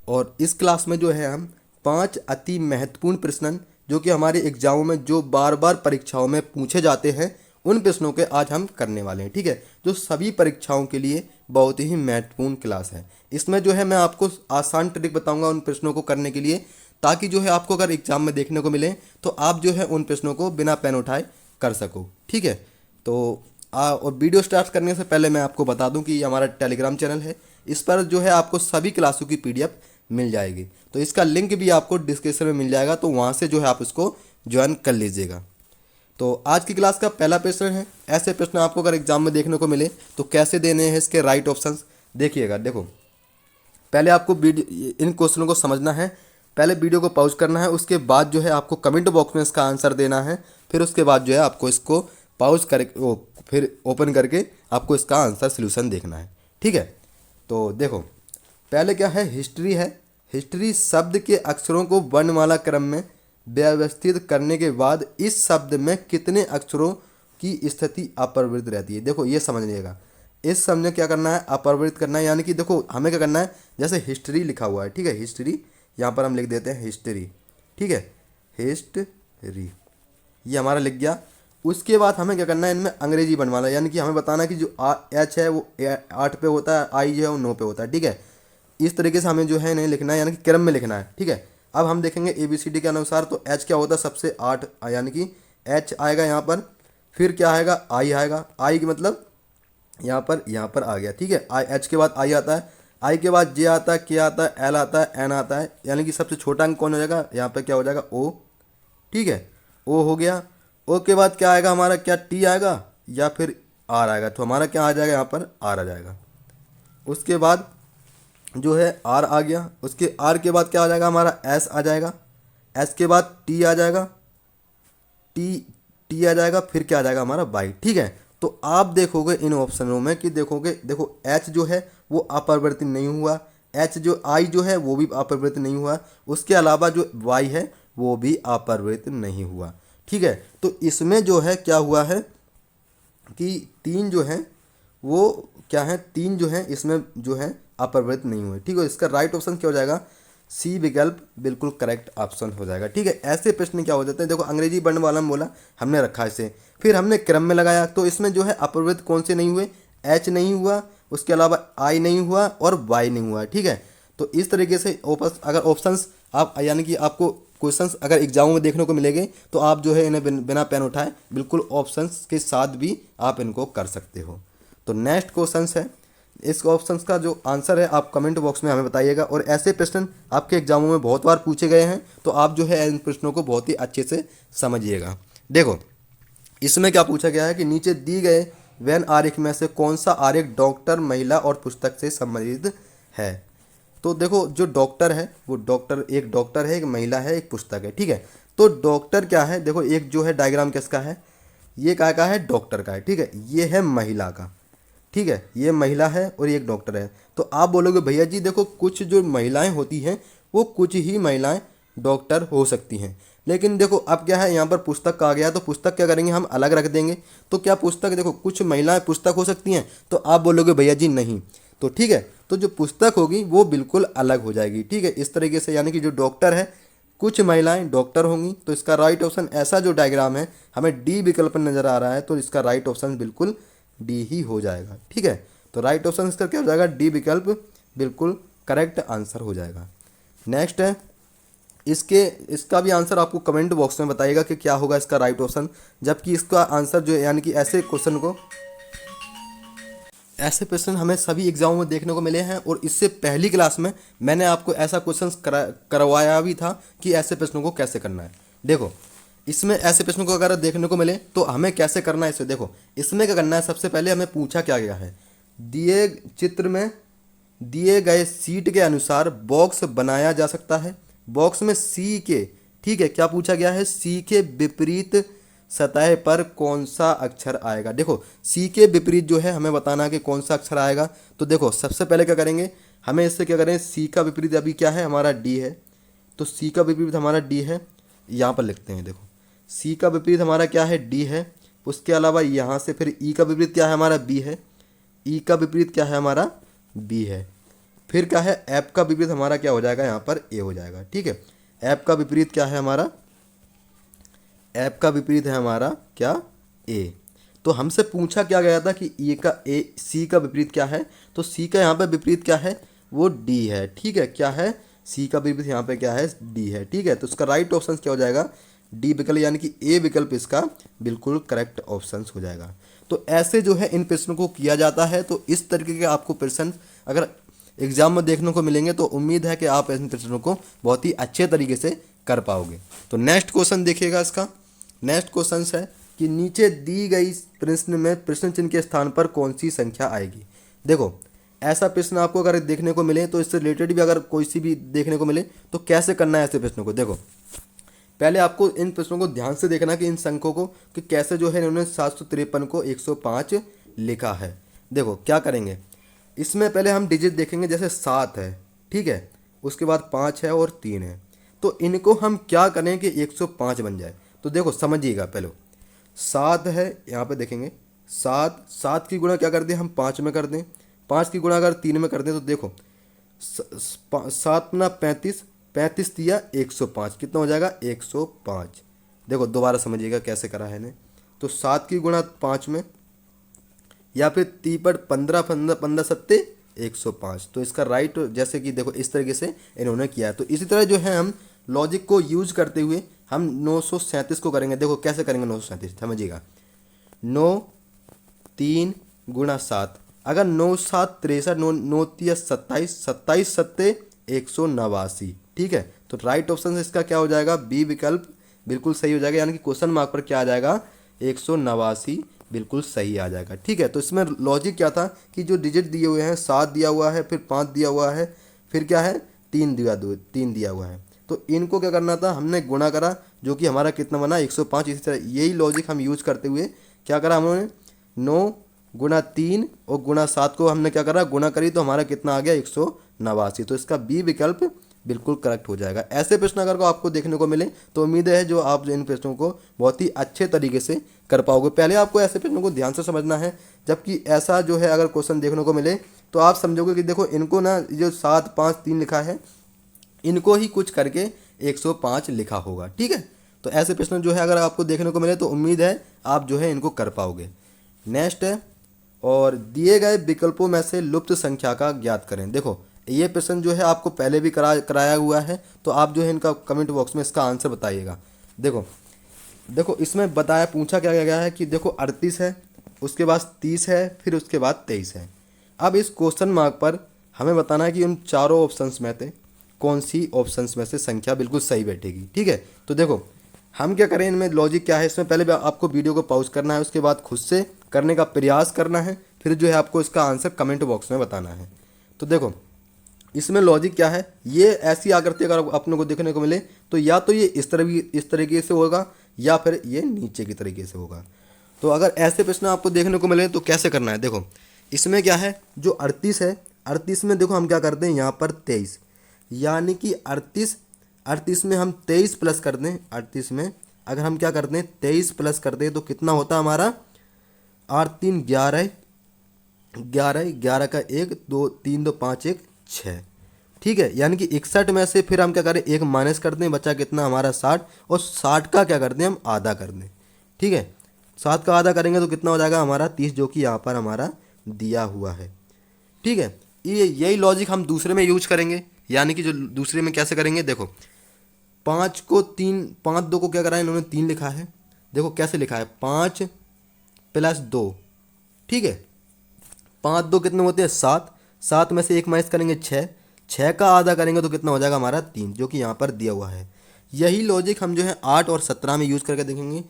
और इस क्लास में जो है हम 5 अति महत्वपूर्ण प्रश्न जो कि हमारे एग्जामों में जो बार बार परीक्षाओं में पूछे जाते हैं उन प्रश्नों के आज हम करने वाले हैं। ठीक है, जो सभी परीक्षाओं के लिए बहुत ही महत्वपूर्ण क्लास है। इसमें जो है मैं आपको आसान ट्रिक बताऊंगा उन प्रश्नों को करने के लिए, ताकि जो है आपको अगर एग्जाम में देखने को मिले तो आप जो है उन प्रश्नों को बिना पेन उठाए कर सको। ठीक है, तो और वीडियो स्टार्ट करने से पहले मैं आपको बता दूं कि ये हमारा टेलीग्राम चैनल है। इस पर जो है आपको सभी क्लासों की पीडीएफ मिल जाएगी, तो इसका लिंक भी आपको डिस्क्रिप्शन में मिल जाएगा, तो वहाँ से जो है आप इसको ज्वाइन कर लीजिएगा। तो आज की क्लास का पहला प्रश्न है, ऐसे प्रश्न आपको अगर एग्जाम में देखने को मिले तो कैसे देने हैं इसके राइट ऑप्शंस देखिएगा। देखो, पहले आपको वीडियो इन क्वेश्चनों को समझना है, पहले वीडियो को पॉज करना है, उसके बाद जो है आपको कमेंट बॉक्स में इसका आंसर देना है, फिर उसके बाद जो है आपको इसको पॉज करके फिर ओपन करके आपको इसका आंसर सॉल्यूशन देखना है। ठीक है, तो देखो पहले क्या है, हिस्ट्री है। हिस्ट्री शब्द के अक्षरों को वर्णमाला क्रम में व्यवस्थित करने के बाद इस शब्द में कितने अक्षरों की स्थिति अपरिवर्तित रहती है। देखो ये समझ लीजिएगा, इस शब्द में क्या करना है, अपरिवर्तित करना है, यानी कि देखो हमें क्या करना है, जैसे हिस्ट्री लिखा हुआ है, ठीक है, हिस्ट्री यहाँ पर हम लिख देते हैं हिस्ट्री। ठीक है, हिस्ट्री ये हमारा लिख गया। उसके बाद हमें क्या करना है, इनमें अंग्रेजी बनवाना है, यानी कि हमें बताना है कि जो एच है वो 8 पे होता है, आई जो है वो 9 पे होता है। ठीक है, इस तरीके से हमें जो है नहीं लिखना है, यानी कि क्रम में लिखना है। ठीक है, अब हम देखेंगे ABCD के अनुसार, तो एच क्या होता है सबसे 8, यानी कि एच आएगा यहाँ पर, फिर क्या आएगा, आई आएगा, आई की मतलब यहाँ पर आ गया। ठीक है, आई एच के बाद आई आता है, आई के बाद जे आता है, के आता है, एल आता है, एन आता है, यानी कि सबसे छोटा अंक कौन हो जाएगा, यहाँ पर क्या हो जाएगा, ओ। ठीक है, ओ हो गया। ओ के बाद क्या आएगा हमारा, क्या टी आएगा या फिर आर आएगा, तो हमारा क्या आ जाएगा, यहाँ पर आर आ जाएगा। उसके बाद जो है आर आ गया, उसके आर के बाद क्या आ जाएगा हमारा, एस आ जाएगा, एस के बाद टी आ जाएगा, टी आ जाएगा, फिर क्या आ जाएगा हमारा वाई। ठीक है, तो आप देखोगे इन ऑप्शनों में कि देखोगे, देखो एच जो है वो अपरिवर्तित नहीं हुआ, एच जो आई जो है वो भी अपरिवर्तित नहीं हुआ, उसके अलावा जो वाई है वो भी अपरिवर्तित नहीं हुआ। ठीक है, तो इसमें जो है क्या हुआ है कि 3 जो है वो क्या है, 3 जो है इसमें जो है अपरिवर्तित नहीं हुए। ठीक है, इसका राइट ऑप्शन क्या हो जाएगा, सी विकल्प बिल्कुल करेक्ट ऑप्शन हो जाएगा। ठीक है, ऐसे प्रश्न क्या हो जाते हैं, देखो अंग्रेजी वर्णमाला में बोला हमने रखा इसे, फिर हमने क्रम में लगाया, तो इसमें जो है अपरिवर्तित कौन से नहीं हुए, एच नहीं हुआ, उसके अलावा आई नहीं हुआ और वाई नहीं हुआ। ठीक है, तो इस तरीके से अगर ऑप्शंस आप यानी कि आपको क्वेश्चंस अगर एग्जाम में देखने को मिलेंगे तो आप जो है इन्हें बिना पेन उठाए बिल्कुल ऑप्शंस के साथ भी आप इनको कर सकते हो। तो नेक्स्ट क्वेश्चंस है, इस ऑप्शंस का जो आंसर है आप कमेंट बॉक्स में हमें बताइएगा। और ऐसे प्रश्न आपके एग्जामों में बहुत बार पूछे गए हैं, तो आप जो है इन प्रश्नों को बहुत ही अच्छे से समझिएगा। देखो इसमें क्या पूछा गया है कि नीचे दी गए वैन आरेख में से कौन सा आरेख डॉक्टर, महिला और पुस्तक से संबंधित है। तो देखो जो डॉक्टर है वो एक डॉक्टर है, एक महिला है, एक पुस्तक है। ठीक है, तो डॉक्टर क्या है, देखो एक जो है डायग्राम किसका है, ये क्या का है, डॉक्टर का है। ठीक है, ये है महिला का। ठीक है, ये महिला है और ये एक डॉक्टर है। तो आप बोलोगे भैया जी देखो कुछ जो महिलाएं होती हैं वो कुछ ही महिलाएं डॉक्टर हो सकती हैं, लेकिन देखो अब क्या है, यहाँ पर पुस्तक का आ गया, तो पुस्तक क्या करेंगे हम अलग रख देंगे। तो क्या पुस्तक, देखो कुछ महिलाएं पुस्तक हो सकती हैं, तो आप बोलोगे भैया जी नहीं। तो ठीक है, तो जो पुस्तक होगी वो बिल्कुल अलग हो जाएगी। ठीक है, इस तरीके से यानी कि जो डॉक्टर है कुछ महिलाएं डॉक्टर होंगी, तो इसका राइट ऑप्शन ऐसा जो डायग्राम है हमें डी विकल्प नजर आ रहा है, तो इसका राइट ऑप्शन बिल्कुल डी ही हो जाएगा। ठीक है, तो राइट ऑप्शन इसका क्या हो जाएगा, डी विकल्प बिल्कुल करेक्ट आंसर हो जाएगा। नेक्स्ट है, इसका भी आंसर आपको कमेंट बॉक्स में बताइएगा कि क्या होगा इसका राइट ऑप्शन, जबकि इसका आंसर जो है यानी कि ऐसे प्रश्न हमें सभी एग्जामों में देखने को मिले हैं, और इससे पहली क्लास में मैंने आपको ऐसा क्वेश्चन करवाया भी था कि ऐसे प्रश्नों को कैसे करना है। देखो इसमें ऐसे प्रश्नों को अगर देखने को मिले तो हमें कैसे करना है इसे, देखो इसमें क्या करना है, सबसे पहले हमें पूछा क्या गया है, दिए चित्र में दिए गए सीट के अनुसार बॉक्स बनाया जा सकता है। बॉक्स में सी के, ठीक है, क्या पूछा गया है, सी के विपरीत सतह पर कौन सा अक्षर आएगा। देखो सी के विपरीत जो है हमें बताना है कि कौन सा अक्षर आएगा। तो देखो सबसे पहले क्या करेंगे, हमें इससे क्या करें, सी का विपरीत अभी क्या है हमारा डी है, तो सी का विपरीत हमारा डी है, यहाँ पर लिखते हैं। देखो सी का विपरीत हमारा क्या है, डी है। उसके अलावा यहाँ से फिर ई का विपरीत क्या है हमारा, बी है। ई का विपरीत क्या है हमारा, बी है। फिर क्या है, ऐप का विपरीत हमारा क्या हो जाएगा, यहाँ पर ए हो जाएगा। ठीक है, ऐप का विपरीत क्या है हमारा, ऐप का विपरीत है हमारा क्या, ए। तो हमसे पूछा क्या गया था कि ए सी का विपरीत क्या है, तो सी का यहाँ पे विपरीत क्या है, वो डी है। ठीक है, क्या है, सी का विपरीत यहाँ पे क्या है, डी है। ठीक है, तो इसका राइट ऑप्शन क्या हो जाएगा, डी विकल्प, यानी कि ए विकल्प इसका बिल्कुल करेक्ट ऑप्शन हो जाएगा। तो ऐसे जो है इन प्रश्नों को किया जाता है। तो इस तरीके के आपको प्रश्न अगर एग्जाम में देखने को मिलेंगे तो उम्मीद है कि आप इन प्रश्नों को बहुत ही अच्छे तरीके से कर पाओगे। तो नेक्स्ट क्वेश्चन देखिएगा, इसका नेक्स्ट क्वेश्चन है कि नीचे दी गई प्रश्न में प्रश्न चिन्ह के स्थान पर कौन सी संख्या आएगी। देखो, ऐसा प्रश्न आपको अगर देखने को मिले तो इससे रिलेटेड भी अगर कोई सी भी देखने को मिले तो कैसे करना है ऐसे प्रश्नों को। देखो, पहले आपको इन प्रश्नों को ध्यान से देखना कि इन संख्यों को कि कैसे जो है इन्होंने 753 को 105 लिखा है। देखो क्या करेंगे, इसमें पहले हम डिजिट देखेंगे, जैसे 7 है, ठीक है, उसके बाद 5 है और 3 है। तो इनको हम क्या करें कि 105 बन जाए। तो देखो समझिएगा, पहले 7 है, यहाँ पे देखेंगे 7 की गुणा क्या कर दें हम, 5 में कर दें। 5 की गुणा अगर 3 में कर दें तो देखो 7 ना 35, 35 दिया 105, कितना हो जाएगा 105। देखो दोबारा समझिएगा कैसे करा है ने। तो 7 की गुणा 5 में, या फिर 3 पर 15, 15 15 सत्ते 105। तो इसका राइट जैसे कि देखो इस तरीके से इन्होंने किया है। तो इसी तरह जो है हम लॉजिक को यूज करते हुए हम 937 को करेंगे। देखो कैसे करेंगे 937, समझिएगा। 9 3 गुणा 7, अगर 9 7 63, 9 3 27, 27 सत्ते 189। ठीक है, तो राइट ऑप्शन इसका क्या हो जाएगा, बी विकल्प बिल्कुल सही हो जाएगा, यानी कि क्वेश्चन मार्क पर क्या आ जाएगा 189 बिल्कुल सही आ जाएगा। ठीक है, तो इसमें लॉजिक क्या था कि जो डिजिट दिए हुए हैं, 7 दिया हुआ है, फिर 5 दिया हुआ है, फिर क्या है 3 दिया हुआ है। तो इनको क्या करना था, हमने गुणा करा, जो कि हमारा कितना बना 105। इसी तरह यही लॉजिक हम यूज करते हुए क्या करा हमने, 9 गुणा 3 और गुणा 7 को हमने क्या करा, गुणा करी, तो हमारा कितना आ गया 189। तो इसका बी विकल्प बिल्कुल करेक्ट हो जाएगा। ऐसे प्रश्न अगर आपको देखने को मिले तो उम्मीद है जो आप इन प्रश्नों को बहुत ही अच्छे तरीके से कर पाओगे। पहले आपको ऐसे प्रश्नों को ध्यान से समझना है, जबकि ऐसा जो है अगर क्वेश्चन देखने को मिले तो आप समझोगे कि देखो इनको ना जो 7 5 3 लिखा है, इनको ही कुछ करके 105 लिखा होगा। ठीक है, तो ऐसे प्रश्न जो है अगर आपको देखने को मिले तो उम्मीद है आप जो है इनको कर पाओगे। नेक्स्ट है, और दिए गए विकल्पों में से लुप्त संख्या का ज्ञात करें। देखो ये प्रश्न जो है आपको पहले भी कराया हुआ है, तो आप जो है इनका कमेंट बॉक्स में इसका आंसर बताइएगा। देखो इसमें बताया, पूछा क्या गया है कि देखो 38 है, उसके बाद 30 है, फिर उसके बाद 23 है। अब इस क्वेश्चन मार्क पर हमें बताना है कि उन चारों ऑप्शंस में से कौन सी ऑप्शंस में से संख्या बिल्कुल सही बैठेगी। ठीक है, तो देखो हम क्या करें, इनमें लॉजिक क्या है, इसमें पहले आपको वीडियो को पॉज करना है, उसके बाद खुद से करने का प्रयास करना है, फिर जो है आपको इसका आंसर कमेंट बॉक्स में बताना है। तो देखो इसमें लॉजिक क्या है, ये ऐसी आकृति अगर अपने को देखने को मिले तो या तो ये इस तरीके से होगा, या फिर ये नीचे की तरीके से होगा। तो अगर ऐसे प्रश्न आपको देखने को मिले तो कैसे करना है, देखो इसमें क्या है, जो 38 है, 38 में देखो हम क्या करते हैं यहाँ पर 23, यानी कि 38 में हम 23 प्लस कर दें। 38 में अगर हम क्या करते हैं 23 प्लस कर दें तो कितना होता हमारा 8 3 11, 11 का 1 2 3 2 5 1 6। ठीक है, यानी कि 61 में से फिर हम क्या करें, एक माइनस कर दें, बचा कितना हमारा 60, और 60 का क्या कर दें हम आधा कर दें। ठीक है, 7 का आधा करेंगे तो कितना हो जाएगा हमारा 30, जो कि यहाँ पर हमारा दिया हुआ है। ठीक है, ये यही लॉजिक हम दूसरे में यूज करेंगे, यानी कि जो दूसरे में कैसे करेंगे, देखो 5 को 3, 5 2 को क्या करा है इन्होंने 3 लिखा है। देखो कैसे लिखा है, 5 प्लस 2। ठीक है, 5 2 कितने होते हैं 7, 7 में से एक माइनस करेंगे 6, 6 का आधा करेंगे तो कितना हो जाएगा हमारा 3, जो कि यहाँ पर दिया हुआ है। यही लॉजिक हम जो है 8 और 17 में यूज़ करके देखेंगे।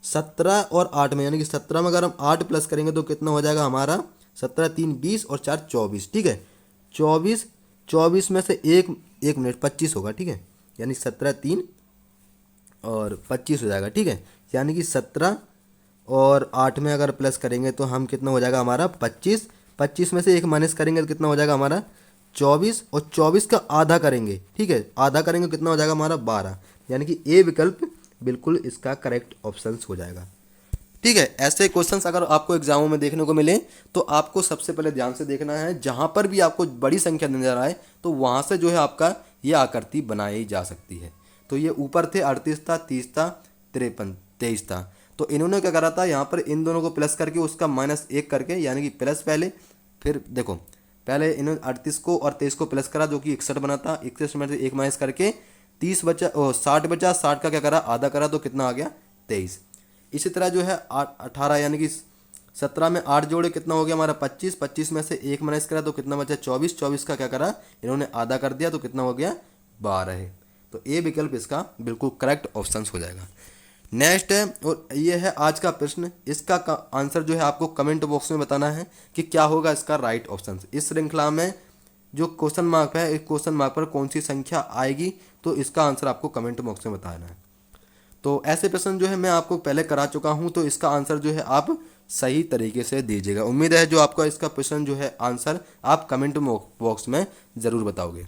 17 और 8 में, यानी कि 17 में अगर हम 8 प्लस करेंगे तो कितना हो जाएगा हमारा 17 3 20 और 4 24। ठीक है, 24 में से एक मिनट 25 होगा। ठीक है, यानी 17 3 और 25 हो जाएगा। ठीक है, यानी कि 17 और 8 में अगर प्लस करेंगे तो हम कितना हो जाएगा हमारा 25, 25 में से एक माइनस करेंगे तो कितना हो जाएगा हमारा 24, और 24 का आधा करेंगे। ठीक है, आधा करेंगे कितना हो जाएगा हमारा 12, यानी कि ए विकल्प बिल्कुल इसका करेक्ट ऑप्शन हो जाएगा। ठीक है। ऐसे क्वेश्चंस अगर आपको एग्जामों में देखने को मिले तो आपको सबसे पहले ध्यान से देखना है, जहां पर भी आपको बड़ी संख्या नजर आए तो वहां से जो है आपका ये आकृति बनाई जा सकती है। तो ये ऊपर थे 38 था, 30 था, 53, 23 था। तो इन्होंने क्या करा था, यहाँ पर इन दोनों को प्लस करके उसका -1 करके, यानी कि प्लस पहले, फिर देखो पहले इन्होंने 38 को और 23 को प्लस करा जो कि 61 बना था, 61 में से 1 माइनस करके 30 बचा, 60 बचा, 60 का क्या करा आधा करा तो कितना आ गया 23। इसी तरह जो है 18 यानी कि 17 में 8 जोड़े कितना हो गया हमारा 25, 25 में से 1 माइनस करा तो कितना बचा 24, 24 का क्या करा इन्होंने आधा कर दिया तो कितना हो गया 12 है। तो ए विकल्प इसका बिल्कुल करेक्ट ऑप्शन हो जाएगा। नेक्स्ट है, और ये है आज का प्रश्न, इसका आंसर जो है आपको कमेंट बॉक्स में बताना है कि क्या होगा इसका राइट ऑप्शन। इस श्रृंखला में जो क्वेश्चन मार्क है, इस क्वेश्चन मार्क पर कौन सी संख्या आएगी, तो इसका आंसर आपको कमेंट बॉक्स में बताना है। तो ऐसे प्रश्न जो है मैं आपको पहले करा चुका हूं, तो इसका आंसर जो है आप सही तरीके से दीजिएगा। उम्मीद है जो आपका इसका प्रश्न जो है आंसर आप कमेंट बॉक्स में ज़रूर बताओगे।